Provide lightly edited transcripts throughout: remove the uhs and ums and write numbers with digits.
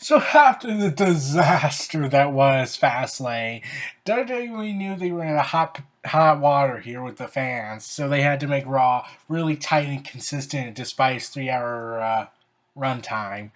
So after the disaster that was Fastlane, WWE knew they were in a hot water here with the fans, so they had to make Raw really tight and consistent despite its 3 hour runtime.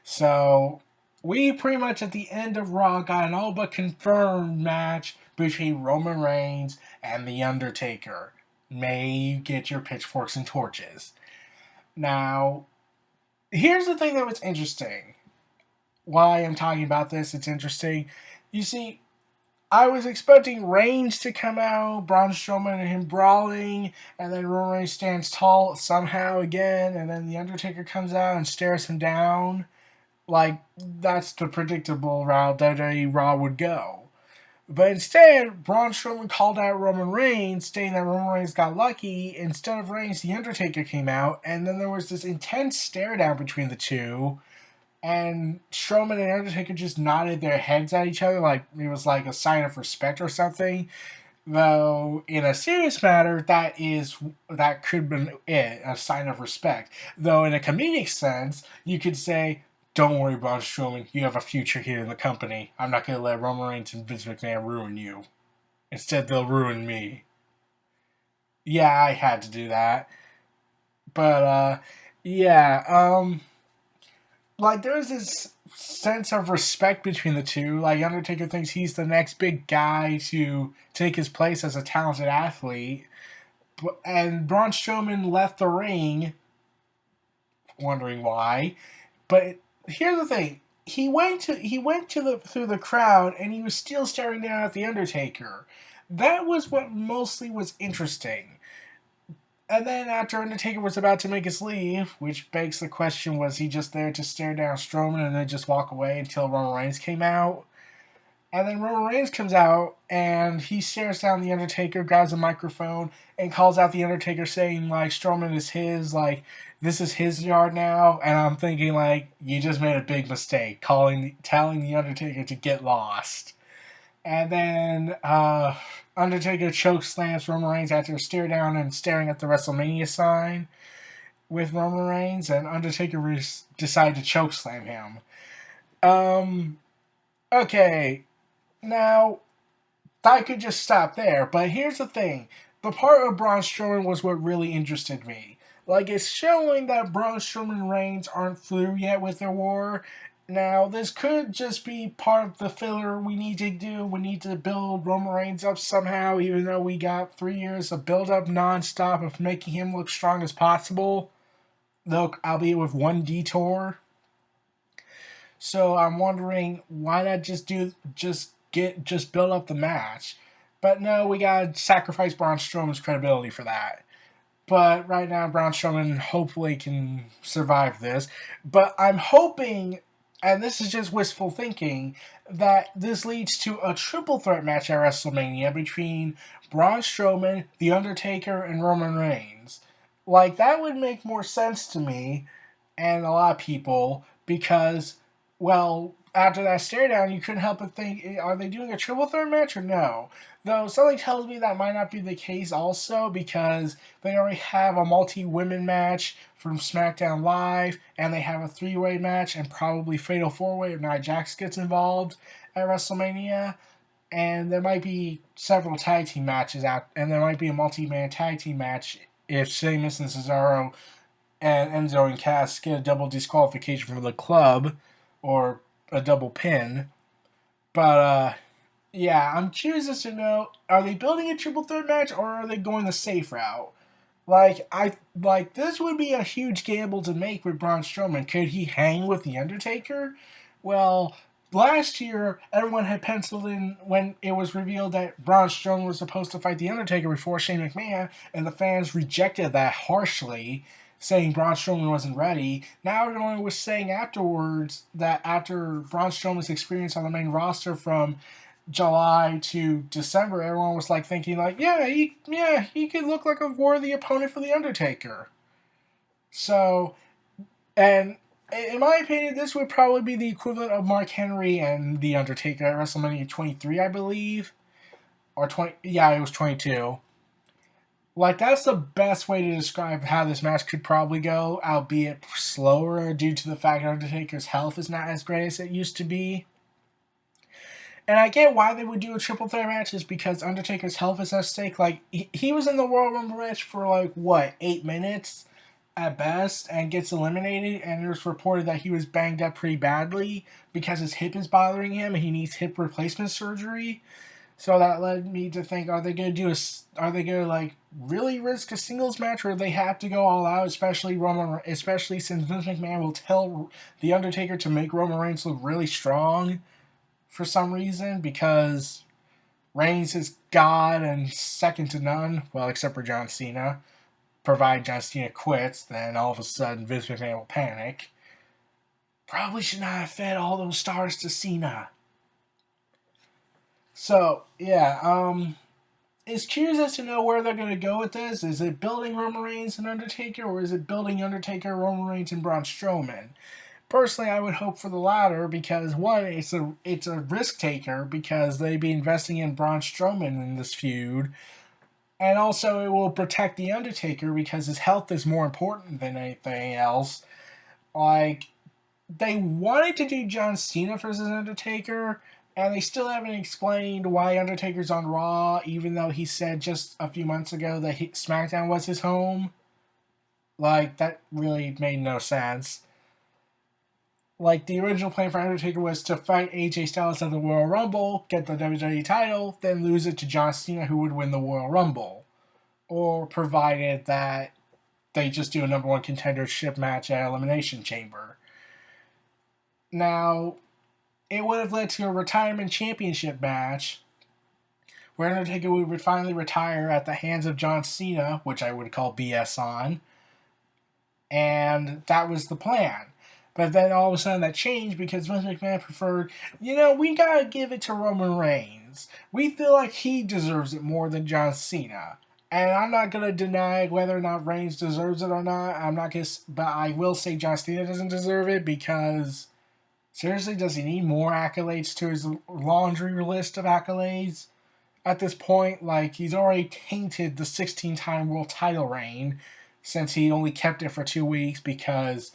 So we pretty much at the end of Raw got an all but confirmed match between Roman Reigns and The Undertaker. May you get your pitchforks and torches. Now, here's the thing that was interesting. Why I'm talking about this, it's interesting. You see, I was expecting Reigns to come out, Braun Strowman and him brawling, and then Roman Reigns stands tall somehow again, and then The Undertaker comes out and stares him down. Like, that's the predictable route WWE Raw would go. But instead, Braun Strowman called out Roman Reigns, stating that Roman Reigns got lucky. Instead of Reigns, The Undertaker came out, and then there was this intense stare down between the two. And Strowman and Undertaker just nodded their heads at each other like it was like a sign of respect or something. Though in a serious matter, that could be it, a sign of respect. Though in a comedic sense, you could say, "Don't worry, Braun Strowman, you have a future here in the company. I'm not going to let Roman Reigns and Vince McMahon ruin you. Instead, they'll ruin me." Yeah, I had to do that, but yeah, like there's this sense of respect between the two. Like Undertaker thinks he's the next big guy to take his place as a talented athlete, and Braun Strowman left the ring, wondering why. But here's the thing: he went to the through the crowd, and he was still staring down at the Undertaker. That was what mostly was interesting. And then after Undertaker was about to make his leave, which begs the question, was he just there to stare down Strowman and then just walk away until Roman Reigns came out? And then Roman Reigns comes out and he stares down the Undertaker, grabs a microphone, and calls out the Undertaker saying like Strowman is his, like this is his yard now. And I'm thinking like you just made a big mistake telling the Undertaker to get lost. And then Undertaker choke slams Roman Reigns after stare down and staring at the WrestleMania sign with Roman Reigns, and Undertaker decided to choke slam him. Um, okay, now I could just stop there, but here's the thing: the part of Braun Strowman was what really interested me. Like it's showing that Braun Strowman and Reigns aren't through yet with their war. Now, this could just be part of the filler we need to do. We need to build Roman Reigns up somehow, even though we got 3 years of build up nonstop of making him look strong as possible, though albeit with one detour. So I'm wondering why not just build up the match. But no, we gotta sacrifice Braun Strowman's credibility for that. But right now, Braun Strowman hopefully can survive this. But I'm hoping, and this is just wistful thinking, that this leads to a triple threat match at WrestleMania between Braun Strowman, The Undertaker, and Roman Reigns. Like, that would make more sense to me and a lot of people because, well, after that stare down, you couldn't help but think, are they doing a triple threat match or no? Though something tells me that might not be the case also because they already have a multi-women match from SmackDown Live, and they have a three-way match and probably fatal four-way if Nia Jax gets involved at WrestleMania. And there might be several tag team matches out, and there might be a multi-man tag team match if Sheamus and Cesaro and Enzo and Cass get a double disqualification from the club or a double pin. But yeah, I'm curious as to know: are they building a triple threat match or are they going the safe route? Like this would be a huge gamble to make with Braun Strowman. Could he hang with the Undertaker? Well, last year everyone had penciled in when it was revealed that Braun Strowman was supposed to fight the Undertaker before Shane McMahon, and the fans rejected that harshly, saying Braun Strowman wasn't ready. Now everyone was saying afterwards that after Braun Strowman's experience on the main roster from July to December, everyone was like thinking like, he could look like a worthy opponent for the Undertaker. So, and in my opinion, this would probably be the equivalent of Mark Henry and the Undertaker at WrestleMania 23, I believe, or 20. Yeah, it was 22. Like, that's the best way to describe how this match could probably go, albeit slower due to the fact Undertaker's health is not as great as it used to be. And I get why they would do a triple threat match is because Undertaker's health is at stake. Like, he was in the Royal Rumble match for, like, what, 8 minutes at best and gets eliminated. And it was reported that he was banged up pretty badly because his hip is bothering him and he needs hip replacement surgery. So that led me to think: Are they going to do Are they going to like really risk a singles match where they have to go all out? Especially since Vince McMahon will tell the Undertaker to make Roman Reigns look really strong for some reason because Reigns is God and second to none. Well, except for John Cena. Provided John Cena quits, then all of a sudden Vince McMahon will panic. Probably should not have fed all those stars to Cena. So yeah, is curious as to know where they're going to go with this. Is it building Roman Reigns and Undertaker, or is it building Undertaker, Roman Reigns, and Braun Strowman? Personally, I would hope for the latter because one, it's a risk taker because they'd be investing in Braun Strowman in this feud, and also it will protect the Undertaker because his health is more important than anything else. Like, they wanted to do John Cena versus Undertaker, and they still haven't explained why Undertaker's on Raw, even though he said just a few months ago that SmackDown was his home. Like, that really made no sense. Like, the original plan for Undertaker was to fight AJ Styles at the Royal Rumble, get the WWE title, then lose it to John Cena, who would win the Royal Rumble. Or provided that they just do a number one contendership match at Elimination Chamber. Now, it would have led to a retirement championship match where Undertaker would finally retire at the hands of John Cena, which I would call BS on. And that was the plan. But then all of a sudden that changed because Vince McMahon preferred, we gotta give it to Roman Reigns. We feel like he deserves it more than John Cena. And I'm not gonna deny whether or not Reigns deserves it or not. But I will say John Cena doesn't deserve it because seriously, does he need more accolades to his laundry list of accolades? At this point, like, he's already tainted the 16-time world title reign since he only kept it for 2 weeks because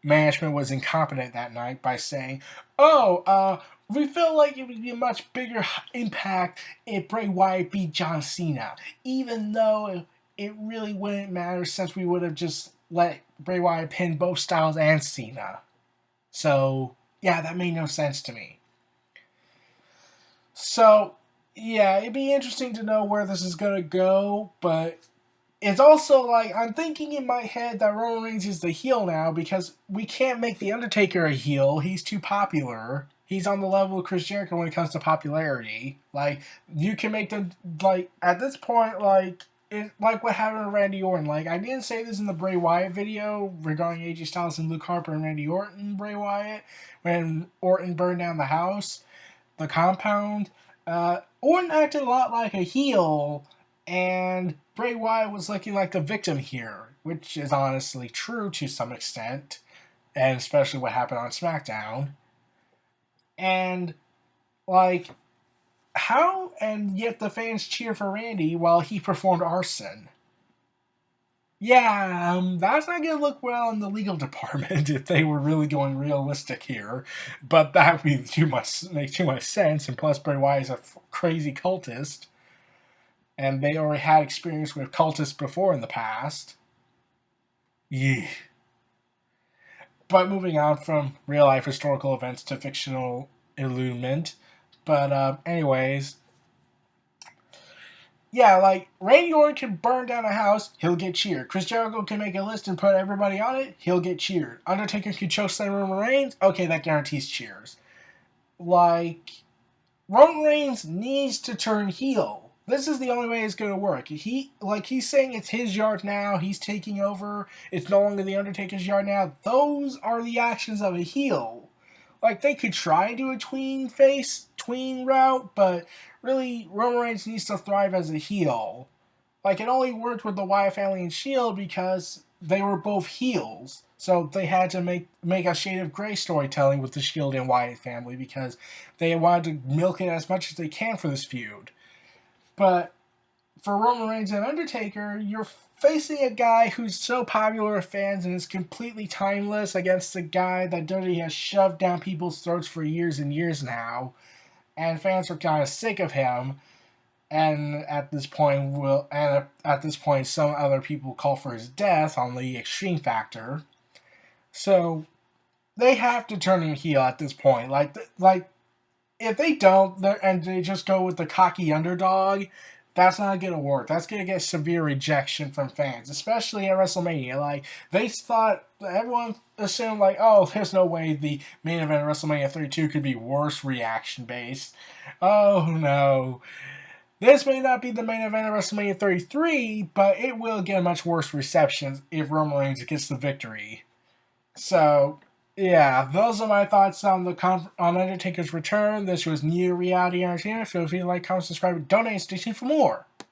management was incompetent that night by saying, we feel like it would be a much bigger impact if Bray Wyatt beat John Cena, even though it really wouldn't matter since we would have just let Bray Wyatt pin both Styles and Cena. So, yeah, that made no sense to me. So, yeah, it'd be interesting to know where this is going to go, but it's also like, I'm thinking in my head that Roman Reigns is the heel now because we can't make The Undertaker a heel. He's too popular. He's on the level of Chris Jericho when it comes to popularity. Like, you can make them, like, at this point, like what happened to Randy Orton. Like, I didn't say this in the Bray Wyatt video regarding AJ Styles and Luke Harper and Randy Orton, Bray Wyatt, when Orton burned down the house, the compound. Orton acted a lot like a heel, and Bray Wyatt was looking like the victim here, which is honestly true to some extent, and especially what happened on SmackDown. And, like, how, and yet the fans cheer for Randy while he performed arson. Yeah, that's not going to look well in the legal department if they were really going realistic here. But that would be make too much sense. And plus, Bray Wyatt is a crazy cultist, and they already had experience with cultists before in the past. Yeah. But moving on from real life historical events to fictional illuminment. But anyways, yeah, like, Randy Orton can burn down a house, he'll get cheered. Chris Jericho can make a list and put everybody on it, he'll get cheered. Undertaker can chokeslam Roman Reigns, okay, that guarantees cheers. Like, Roman Reigns needs to turn heel. This is the only way it's going to work. He's saying it's his yard now, he's taking over, it's no longer the Undertaker's yard now. Those are the actions of a heel. Like, they could try and do a tween route, but really, Roman Reigns needs to thrive as a heel. Like, it only worked with the Wyatt family and Shield because they were both heels. So they had to make a shade of gray storytelling with the Shield and Wyatt family because they wanted to milk it as much as they can for this feud. But for Roman Reigns and Undertaker, you're facing a guy who's so popular with fans and is completely timeless against a guy that WWE has shoved down people's throats for years and years now, and fans are kind of sick of him. And at this point, some other people call for his death on the Extreme Factor. So they have to turn him heel at this point. Like if they don't, and they just go with the cocky underdog, that's not gonna work. That's gonna get severe rejection from fans, especially at WrestleMania. Like they thought, everyone assumed like, oh, there's no way the main event of WrestleMania 32 could be worse reaction based. Oh no. This may not be the main event of WrestleMania 33, but it will get a much worse reception if Roman Reigns gets the victory. So, yeah, those are my thoughts on on Undertaker's return. This was New Reality Entertainment. Feel free to like, comment, subscribe, and donate, stay tuned for more.